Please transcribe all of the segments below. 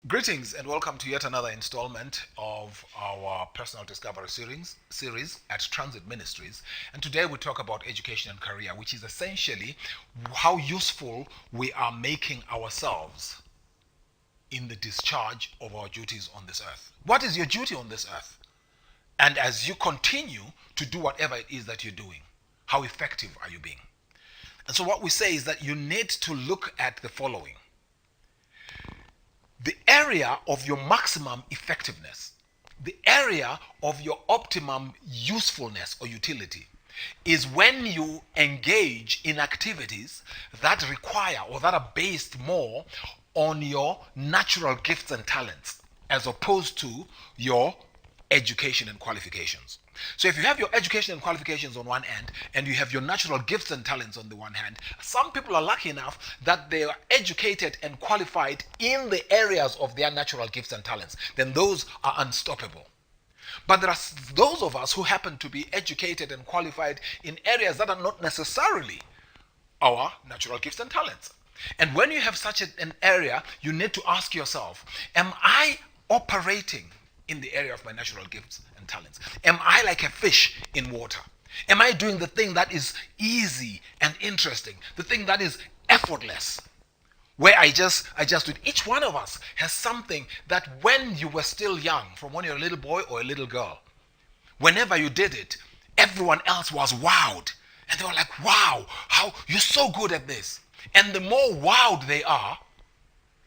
Greetings and welcome to yet another installment of our personal discovery series at Transit Ministries. And today we talk about education and career, which is essentially how useful we are making ourselves in the discharge of our duties on this earth. What is your duty on this earth? And as you continue to do whatever it is that you're doing, how effective are you being? And so what we say is that you need to look at the following. The area of your maximum effectiveness, the area of your optimum usefulness or utility, is when you engage in activities that require or that are based more on your natural gifts and talents as opposed to your education and qualifications. So if you have your education and qualifications on one end and you have your natural gifts and talents on the one hand, some people are lucky enough that they are educated and qualified in the areas of their natural gifts and talents. Then those are unstoppable. But there are those of us who happen to be educated and qualified in areas that are not necessarily our natural gifts and talents. And when you have such an area, you need to ask yourself, am I operating in the area of my natural gifts and talents? Am I like a fish in water? Am I doing the thing that is easy and interesting, the thing that is effortless, where I just do it? Each one of us has something that when you were still young, from when you're a little boy or a little girl, whenever you did it, everyone else was wowed. And they were like, wow, how you're so good at this. And the more wowed they are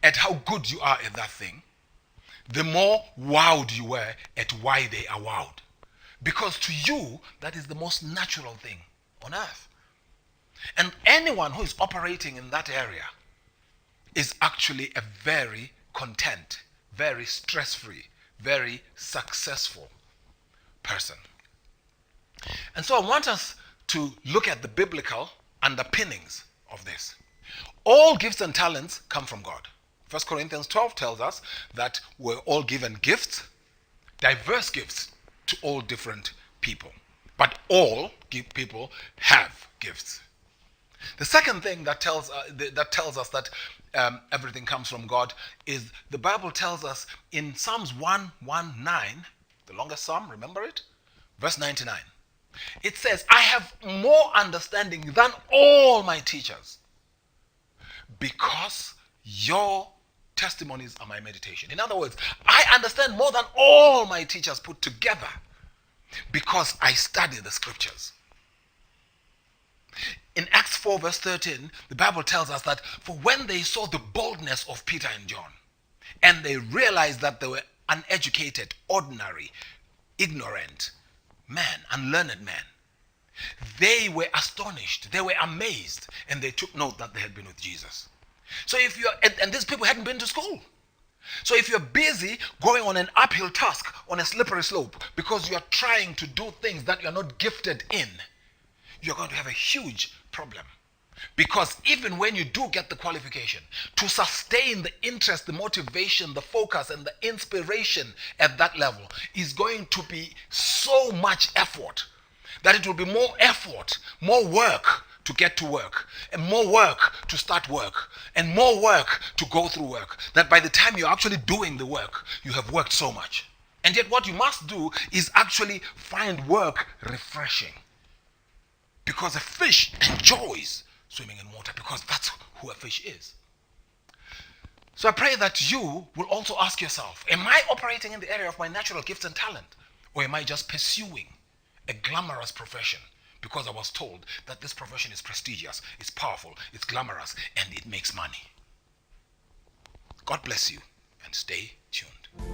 at how good you are at that thing, the more wowed you were at why they are wowed. Because to you, that is the most natural thing on earth. And anyone who is operating in that area is actually a very content, very stress-free, very successful person. And so I want us to look at the biblical underpinnings of this. All gifts and talents come from God. 1 Corinthians 12 tells us that we're all given gifts, diverse gifts to all different people. But all people have gifts. The second thing that tells us that everything comes from God is the Bible tells us in Psalms 119, the longest psalm, remember it? Verse 99. It says, I have more understanding than all my teachers because your testimonies are my meditation. In other words, I understand more than all my teachers put together because I study the scriptures. In Acts 4 verse 13, the Bible tells us that for when they saw the boldness of Peter and John, and they realized that they were uneducated, ordinary, ignorant men, unlearned men, they were astonished, they were amazed, and they took note that they had been with Jesus. So if you're, and these people hadn't been to school. So if you're busy going on an uphill task on a slippery slope because you're trying to do things that you're not gifted in, you're going to have a huge problem. Because even when you do get the qualification, to sustain the interest, the motivation, the focus, and the inspiration at that level is going to be so much effort that it will be more effort, more work to get to work, and more work to start work, and more work to go through work, that by the time you're actually doing the work, you have worked so much. And yet what you must do is actually find work refreshing. Because a fish enjoys swimming in water, because that's who a fish is. So I pray that you will also ask yourself, am I operating in the area of my natural gifts and talent? Or am I just pursuing a glamorous profession because I was told that this profession is prestigious, it's powerful, it's glamorous, and it makes money? God bless you, and stay tuned.